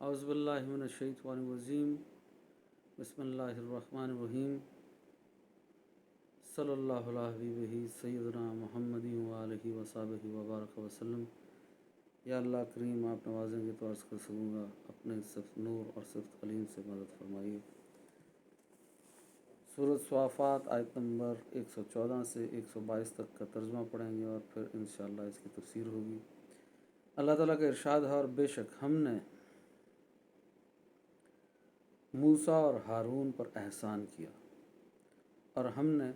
اعوذ باللہ من الشیطان الرجیم بسم اللہ الرحمن الرحیم صلی اللہ علیہ حبیبہ سیدنا محمد وآلہ وصحبہ وبارک وسلم۔ یا اللہ کریم آپ نوازیں گے تو عرض کر سکوں گا، اپنے صفت نور اور صفت کلیم سے مدد فرمائیے۔ سورۃ صافات آیت نمبر 114 سے 122 تک کا ترجمہ پڑھیں گے اور پھر انشاءاللہ اس کی تفسیر ہوگی۔ اللہ تعالیٰ کا ارشاد ہے، اور بے شک ہم نے موسیٰ اور ہارون پر احسان کیا، اور ہم نے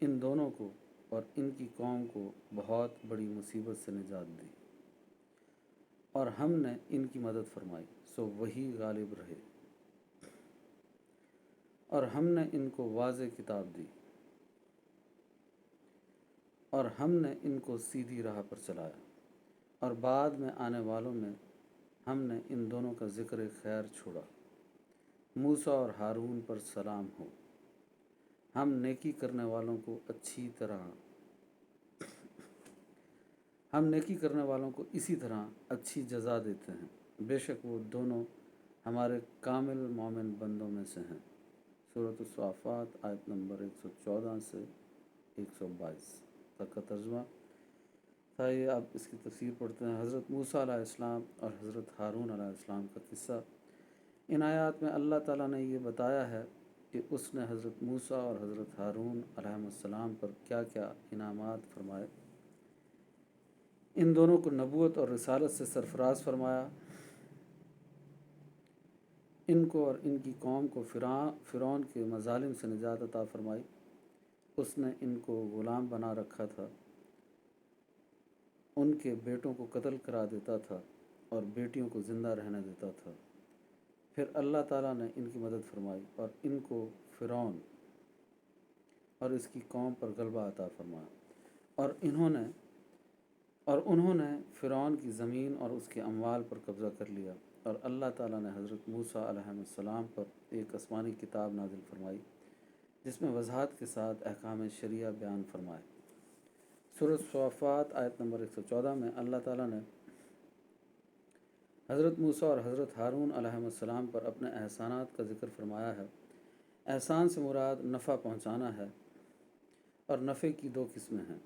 ان دونوں کو اور ان کی قوم کو بہت بڑی مصیبت سے نجات دی، اور ہم نے ان کی مدد فرمائی سو وہی غالب رہے، اور ہم نے ان کو واضح کتاب دی، اور ہم نے ان کو سیدھی راہ پر چلایا، اور بعد میں آنے والوں میں ہم نے ان دونوں کا ذکر خیر چھوڑا۔ موسیٰ اور ہارون پر سلام ہو، ہم نیکی کرنے والوں کو اسی طرح اچھی جزا دیتے ہیں، بے شک وہ دونوں ہمارے کامل مومن بندوں میں سے ہیں۔ سورۃ الصافات آیت نمبر 114 سے 122 تک کا ترجمہ تھا۔ یہ اب اس کی تفسیر پڑھتے ہیں۔ حضرت موسیٰ علیہ السلام اور حضرت ہارون علیہ السلام کا قصہ۔ ان آیات میں اللہ تعالیٰ نے یہ بتایا ہے کہ اس نے حضرت موسیٰ اور حضرت ہارون علیہ السلام پر کیا کیا انعامات فرمائے۔ ان دونوں کو نبوت اور رسالت سے سرفراز فرمایا، ان کو اور ان کی قوم کو فرعون کے مظالم سے نجات عطا فرمائی۔ اس نے ان کو غلام بنا رکھا تھا، ان کے بیٹوں کو قتل کرا دیتا تھا اور بیٹیوں کو زندہ رہنے دیتا تھا۔ پھر اللہ تعالیٰ نے ان کی مدد فرمائی اور ان کو فرعون اور اس کی قوم پر غلبہ عطا فرمایا، اور انہوں نے فرعون کی زمین اور اس کے اموال پر قبضہ کر لیا، اور اللہ تعالیٰ نے حضرت موسیٰ علیہ السلام پر ایک آسمانی کتاب نازل فرمائی جس میں وضاحت کے ساتھ احکام شرعیہ بیان فرمائے۔ سورۃ صافات آیت نمبر 114 میں اللہ تعالیٰ نے حضرت موسیٰ اور حضرت ہارون علیہ السلام پر اپنے احسانات کا ذکر فرمایا ہے۔ احسان سے مراد نفع پہنچانا ہے، اور نفع کی دو قسمیں ہیں،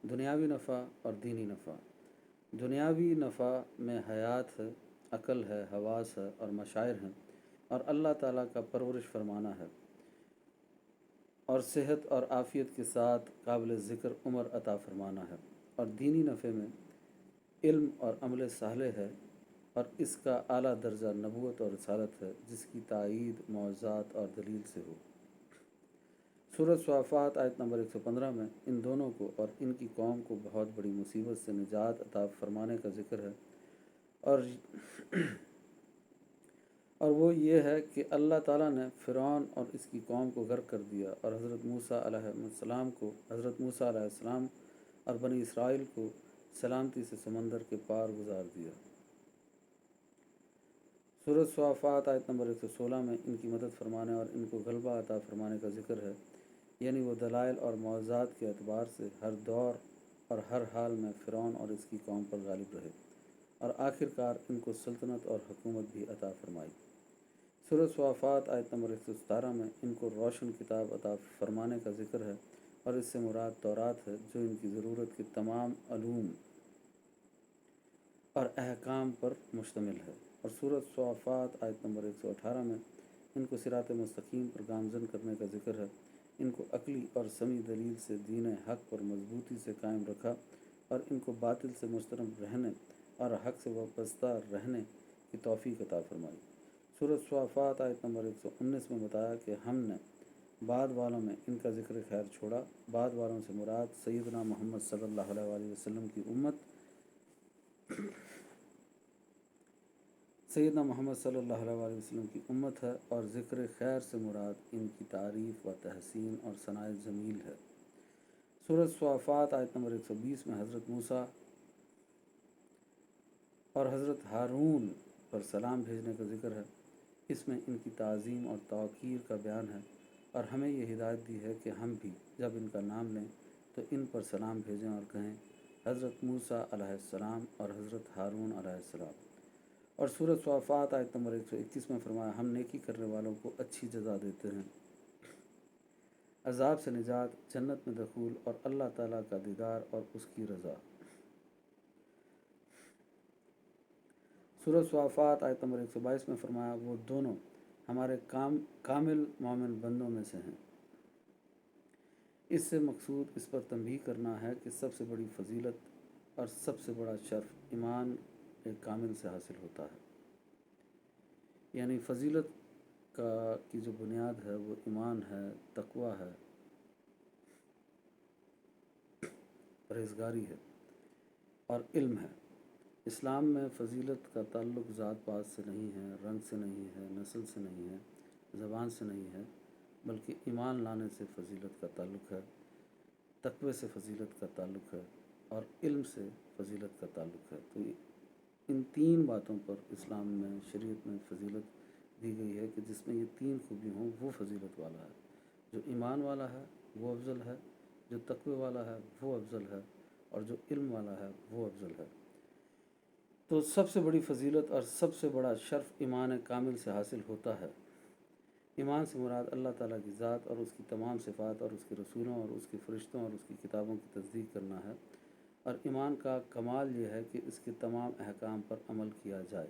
دنیاوی نفع اور دینی نفع۔ دنیاوی نفع میں حیات ہے، عقل ہے، حواس ہے اور مشاعر ہیں، اور اللہ تعالیٰ کا پرورش فرمانا ہے، اور صحت اور عافیت کے ساتھ قابل ذکر عمر عطا فرمانا ہے۔ اور دینی نفع میں علم اور عمل صالح ہے، اور اس کا اعلیٰ درجہ نبوت اور رسالت ہے جس کی تائید معجزات اور دلیل سے ہو۔ سورۃ صافات آیت نمبر 115 میں ان دونوں کو اور ان کی قوم کو بہت بڑی مصیبت سے نجات عطا فرمانے کا ذکر ہے، اور وہ یہ ہے کہ اللہ تعالیٰ نے فرعون اور اس کی قوم کو غرق کر دیا، اور حضرت موسیٰ علیہ السلام اور بنی اسرائیل کو سلامتی سے سمندر کے پار گزار دیا۔ سورۃ صافات آیت نمبر 116 میں ان کی مدد فرمانے اور ان کو غلبہ عطا فرمانے کا ذکر ہے، یعنی وہ دلائل اور معجزات کے اعتبار سے ہر دور اور ہر حال میں فرعون اور اس کی قوم پر غالب رہے، اور آخر کار ان کو سلطنت اور حکومت بھی عطا فرمائی۔ سورۃ صافات آیت نمبر 117 میں ان کو روشن کتاب عطا فرمانے کا ذکر ہے، اور اس سے مراد تورات ہے جو ان کی ضرورت کے تمام علوم اور احکام پر مشتمل ہے۔ اور سورۃ صافات آیت نمبر 118 میں ان کو صراط مستقیم پر گامزن کرنے کا ذکر ہے، ان کو عقلی اور سمعی دلیل سے دین حق پر مضبوطی سے قائم رکھا، اور ان کو باطل سے مسترب رہنے اور حق سے وابستہ رہنے کی توفیق عطا فرمائی۔ سورۃ صافات آیت نمبر 119 میں بتایا کہ ہم نے بعد والوں میں ان کا ذکر خیر چھوڑا۔ بعد والوں سے مراد سیدنا محمد صلی اللہ علیہ وآلہ وسلم کی امت، سیدنا محمد صلی اللہ علیہ وآلہ وسلم کی امت ہے، اور ذکر خیر سے مراد ان کی تعریف و تحسین اور ثناء جمیل ہے۔ سورۃ صافات آیت نمبر 120 میں حضرت موسیٰ اور حضرت ہارون پر سلام بھیجنے کا ذکر ہے، اس میں ان کی تعظیم اور توقیر کا بیان ہے، اور ہمیں یہ ہدایت دی ہے کہ ہم بھی جب ان کا نام لیں تو ان پر سلام بھیجیں اور کہیں، حضرت موسیٰ علیہ السلام اور حضرت ہارون علیہ السلام۔ اور سورۃ صافات آیت نمبر 121 میں فرمایا ہم نیکی کرنے والوں کو اچھی جزا دیتے ہیں، عذاب سے نجات، جنت میں دخول اور اللہ تعالیٰ کا دیدار اور اس کی رضا۔ سورۃ صافات آیت نمبر 122 میں فرمایا وہ دونوں ہمارے کامل مومن بندوں میں سے ہیں۔ اس سے مقصود اس پر تنبیہ کرنا ہے کہ سب سے بڑی فضیلت اور سب سے بڑا شرف ایمان ایک کامل سے حاصل ہوتا ہے، یعنی فضیلت کی جو بنیاد ہے وہ ایمان ہے، تقوی ہے، پرہیزگاری ہے اور علم ہے۔ اسلام میں فضیلت کا تعلق ذات پات سے نہیں ہے، رنگ سے نہیں ہے، نسل سے نہیں ہے، زبان سے نہیں ہے، بلکہ ایمان لانے سے فضیلت کا تعلق ہے، تقوی سے فضیلت کا تعلق ہے اور علم سے فضیلت کا تعلق ہے۔ تو ان تین باتوں پر اسلام میں، شریعت میں فضیلت دی گئی ہے کہ جس میں یہ تین خوبی ہوں وہ فضیلت والا ہے۔ جو ایمان والا ہے وہ افضل ہے، جو تقوی والا ہے وہ افضل ہے اور جو علم والا ہے وہ افضل ہے۔ تو سب سے بڑی فضیلت اور سب سے بڑا شرف ایمان کامل سے حاصل ہوتا ہے۔ ایمان سے مراد اللہ تعالیٰ کی ذات اور اس کی تمام صفات اور اس کے رسولوں اور اس کے فرشتوں اور اس کی کتابوں کی تصدیق کرنا ہے، اور ایمان کا کمال یہ ہے کہ اس کے تمام احکام پر عمل کیا جائے۔